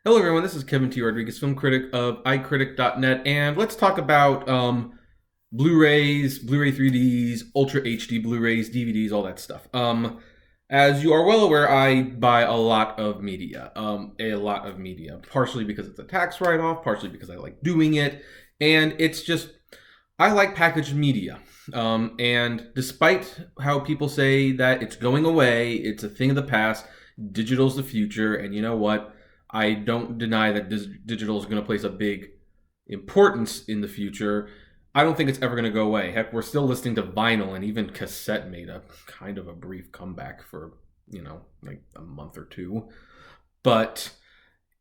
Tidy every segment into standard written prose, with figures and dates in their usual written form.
Hello, everyone. This is Kevin T. Rodriguez, film critic of iCritic.net, and let's talk about Blu-rays, Blu-ray 3Ds, Ultra HD Blu-rays, DVDs, all that stuff. As you are well aware, I buy a lot of media, partially because it's a tax write-off, partially because I like doing it, and it's just I like packaged media. And despite how people say that it's going away, it's a thing of the past, digital's the future, and you know what? I don't deny that digital is going to place a big importance in the future. I don't think it's ever going to go away. Heck, we're still listening to vinyl, and even cassette made a kind of a brief comeback for, like a month or two. But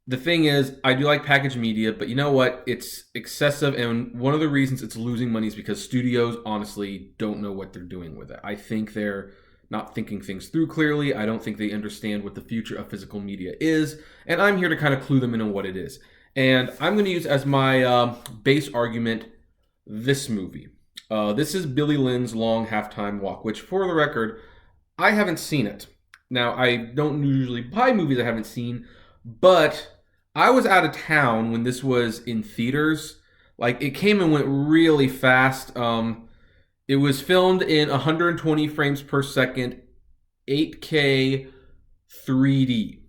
the thing is, I do like packaged media, but you know what? It's excessive, and one of the reasons it's losing money is because studios honestly don't know what they're doing with it. I think they're not thinking things through clearly. I don't think they understand what the future of physical media is, and I'm here to kind of clue them in on what it is. And I'm going to use as my base argument this movie. This is Billy Lynn's Long Halftime Walk, which, for the record, I haven't seen it. Now, I don't usually buy movies I haven't seen, but I was out of town when this was in theaters. Like, it came and went really fast. It was filmed in 120 frames per second, 8K 3D.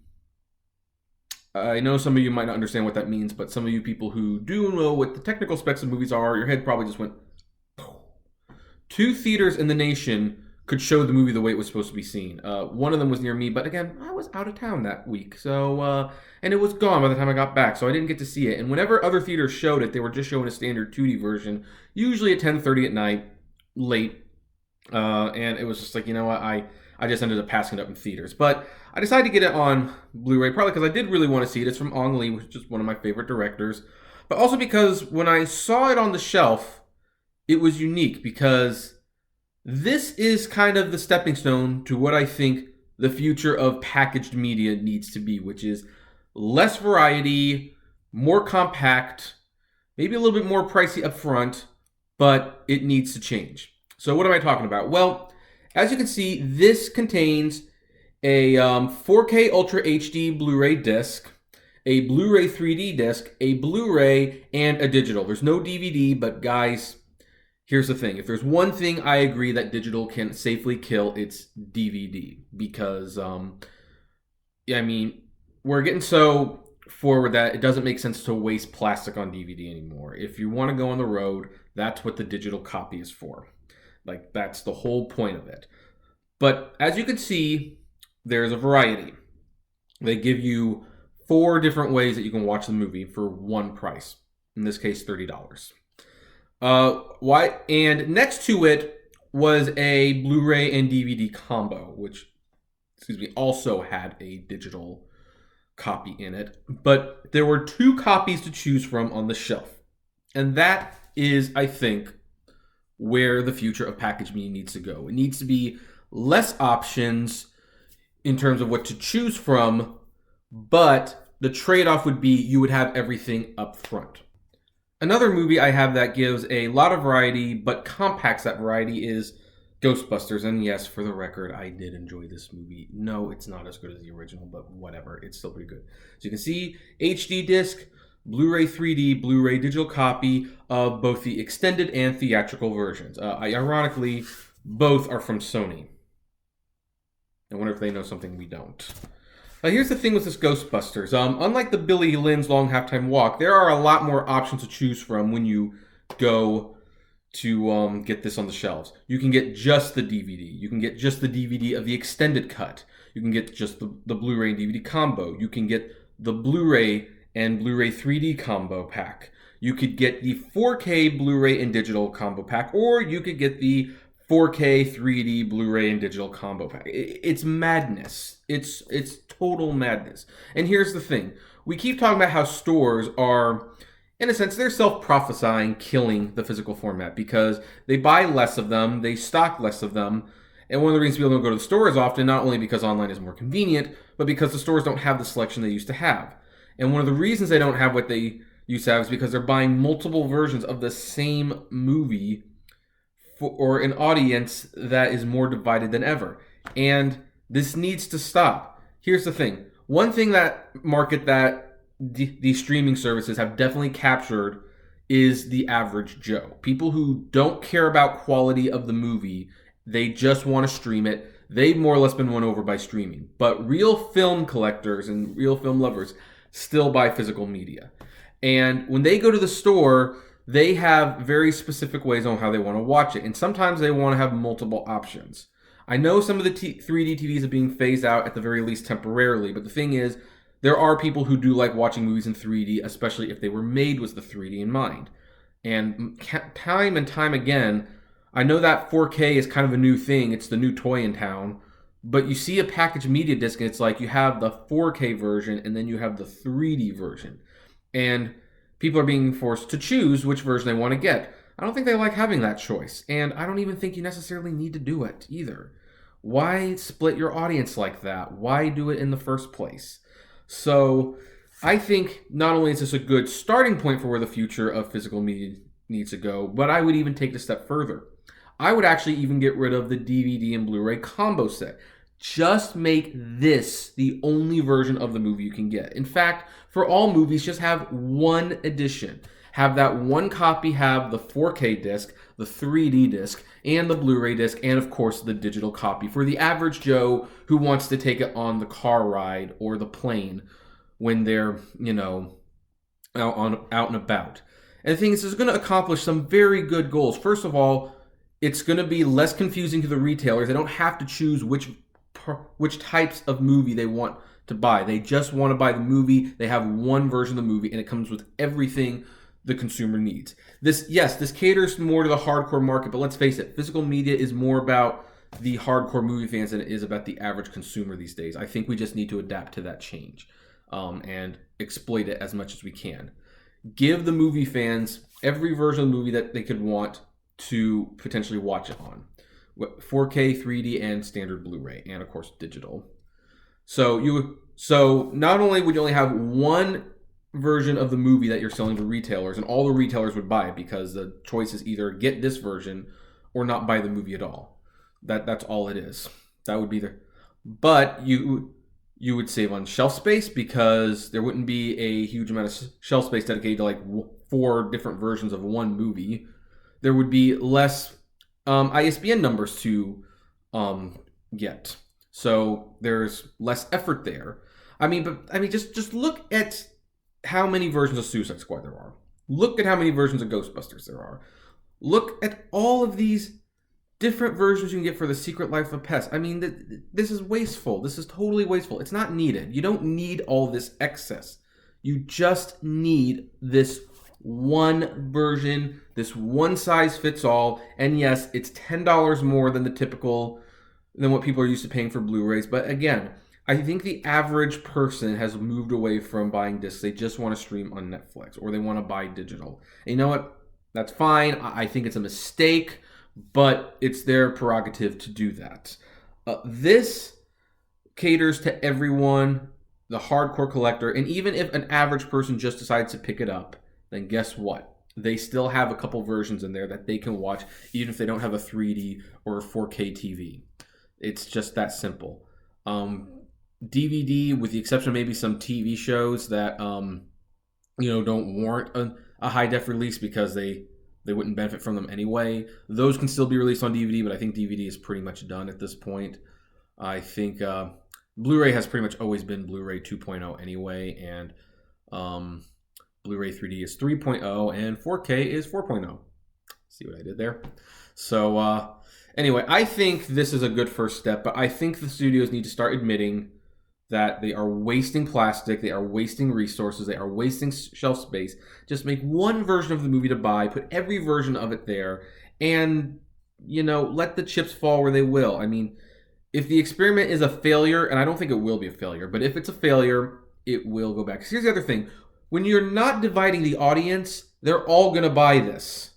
I know some of you might not understand what that means, but some of you people who do know what the technical specs of movies are, your head probably just went. Two theaters in the nation could show the movie the way it was supposed to be seen. One of them was near me, but again, I was out of town that week, so and it was gone by the time I got back, so I didn't get to see it. And whenever other theaters showed it, they were just showing a standard 2D version, usually at 10:30 at night. Late, and it was just like, you know what, I just ended up passing it up in theaters. But I decided to get it on Blu-ray, probably because I did really want to see it. It's from Ang Lee, which is one of my favorite directors, but also because when I saw it on the shelf, it was unique because this is kind of the stepping stone to what I think the future of packaged media needs to be, which is less variety, more compact, maybe a little bit more pricey up front, but it needs to change. So what am I talking about? Well, as you can see, this contains a 4K Ultra HD Blu-ray disc, a Blu-ray 3D disc, a Blu-ray, and a digital. There's no DVD, but guys, here's the thing. If there's one thing I agree that digital can safely kill, it's DVD. Because, we're getting so forward that it doesn't make sense to waste plastic on DVD anymore. If you want to go on the road, that's what the digital copy is for. Like, that's the whole point of it. But as you can see, there's a variety. They give you 4 different ways that you can watch the movie for one price. In this case, $30. Why? And next to it was a Blu-ray and DVD combo, which, also had a digital copy in it. But there were 2 copies to choose from on the shelf. And that is, I think, where the future of packaged media needs to go. It needs to be less options in terms of what to choose from, but the trade-off would be you would have everything up front. Another movie I have that gives a lot of variety but compacts that variety is Ghostbusters. And yes, for the record, I did enjoy this movie. No, it's not as good as the original, but whatever. It's still pretty good. So you can see HD disc, Blu-ray 3D, Blu-ray digital copy of both the extended and theatrical versions. Ironically, both are from Sony. I wonder if they know something we don't. Here's the thing with this Ghostbusters. Unlike the Billy Lynn's Long Halftime Walk, there are a lot more options to choose from when you go to get this on the shelves. You can get just the DVD. You can get just the DVD of the extended cut. You can get just the Blu-ray and DVD combo. You can get the Blu-ray and Blu-ray 3D combo pack. You could get the 4K Blu-ray and digital combo pack, or you could get the 4K 3D Blu-ray and digital combo pack. It's madness. It's total madness. And here's the thing. We keep talking about how stores are, in a sense, they're self-prophesying killing the physical format because they buy less of them, they stock less of them, and one of the reasons people don't go to the stores often, not only because online is more convenient, but because the stores don't have the selection they used to have. And one of the reasons they don't have what they used to have is because they're buying multiple versions of the same movie for an audience that is more divided than ever. And this needs to stop. Here's the thing. One thing that market that these streaming services have definitely captured is the average Joe. People who don't care about quality of the movie, they just want to stream it. They've more or less been won over by streaming. But real film collectors and real film lovers still buy physical media. And when they go to the store, they have very specific ways on how they want to watch it. And sometimes they want to have multiple options. I know some of the 3D TVs are being phased out at the very least temporarily, but the thing is, there are people who do like watching movies in 3D, especially if they were made with the 3D in mind. And time and time again, I know that 4K is kind of a new thing. It's the new toy in town. But you see a packaged media disc, and it's like you have the 4K version, and then you have the 3D version. And people are being forced to choose which version they want to get. I don't think they like having that choice. And I don't even think you necessarily need to do it either. Why split your audience like that? Why do it in the first place? So I think not only is this a good starting point for where the future of physical media needs to go, but I would even take it a step further. I would actually even get rid of the DVD and Blu-ray combo set. Just make this the only version of the movie you can get. In fact, for all movies, just have one edition. Have that one copy have the 4K disc, the 3D disc, and the Blu-ray disc, and of course the digital copy for the average Joe who wants to take it on the car ride or the plane when they're, out and about. And the thing is, it's going to accomplish some very good goals. First of all, it's going to be less confusing to the retailers. They don't have to choose which types of movie they want to buy. They just want to buy the movie. They have one version of the movie, and it comes with everything the consumer needs. This caters more to the hardcore market, but let's face it, physical media is more about the hardcore movie fans than it is about the average consumer these days. I think we just need to adapt to that change and exploit it as much as we can. Give the movie fans every version of the movie that they could want to potentially watch it on. 4K, 3D, and standard Blu-ray, and of course digital. So not only would you only have one version of the movie that you're selling to retailers, and all the retailers would buy it because the choice is either get this version or not buy the movie at all. That's all it is. That would be but you would save on shelf space because there wouldn't be a huge amount of shelf space dedicated to like 4 different versions of one movie. There would be less ISBN numbers to get. So there's less effort there. Just look at how many versions of Suicide Squad there are. Look at how many versions of Ghostbusters there are. Look at all of these different versions you can get for The Secret Life of Pets. This is wasteful. This is totally wasteful. It's not needed. You don't need all this excess. You just need this one version, this one size fits all. And yes, it's $10 more than than what people are used to paying for Blu-rays. But again, I think the average person has moved away from buying discs. They just want to stream on Netflix or they want to buy digital. And you know what? That's fine. I think it's a mistake, but it's their prerogative to do that. This caters to everyone, the hardcore collector, and even if an average person just decides to pick it up, then guess what? They still have a couple versions in there that they can watch, even if they don't have a 3D or a 4K TV. It's just that simple. DVD, with the exception of maybe some TV shows that don't warrant a high def release because they wouldn't benefit from them anyway. Those can still be released on DVD, but I think DVD is pretty much done at this point. I think Blu-ray has pretty much always been Blu-ray 2.0 anyway, and Blu-ray 3D is 3.0, and 4K is 4.0. See what I did there? So anyway, I think this is a good first step, but I think the studios need to start admitting that they are wasting plastic, they are wasting resources, they are wasting shelf space. Just make one version of the movie to buy, put every version of it there, and, let the chips fall where they will. If the experiment is a failure, and I don't think it will be a failure, but if it's a failure, it will go back. Here's the other thing. When you're not dividing the audience, they're all going to buy this.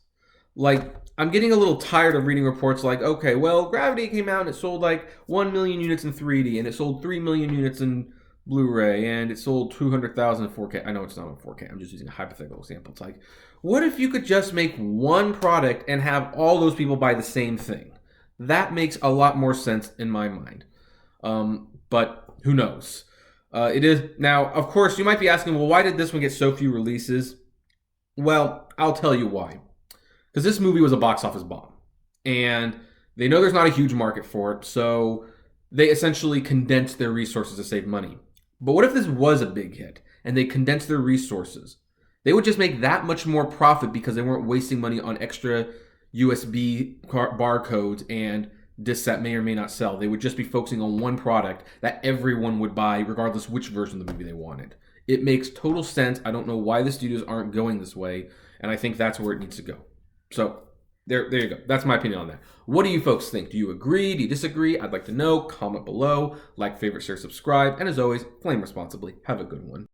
I'm getting a little tired of reading reports like, okay, well, Gravity came out and it sold 1 million units in 3D, and it sold 3 million units in Blu-ray, and it sold 200,000 in 4K. I know it's not in 4K. I'm just using a hypothetical example. It's like, what if you could just make one product and have all those people buy the same thing? That makes a lot more sense in my mind. But who knows? It is now, of course, you might be asking, well, why did this one get so few releases? Well, I'll tell you why. Because this movie was a box office bomb, and they know there's not a huge market for it, so they essentially condensed their resources to save money. But what if this was a big hit and they condensed their resources? They would just make that much more profit because they weren't wasting money on extra USB barcodes and discs that may or may not sell. They would just be focusing on one product that everyone would buy, regardless which version of the movie they wanted. It makes total sense. I don't know why the studios aren't going this way, and I think that's where it needs to go. So there you go. That's my opinion on that. What do you folks think? Do you agree? Do you disagree? I'd like to know. Comment below. Like, favorite, share, subscribe. And as always, flame responsibly. Have a good one.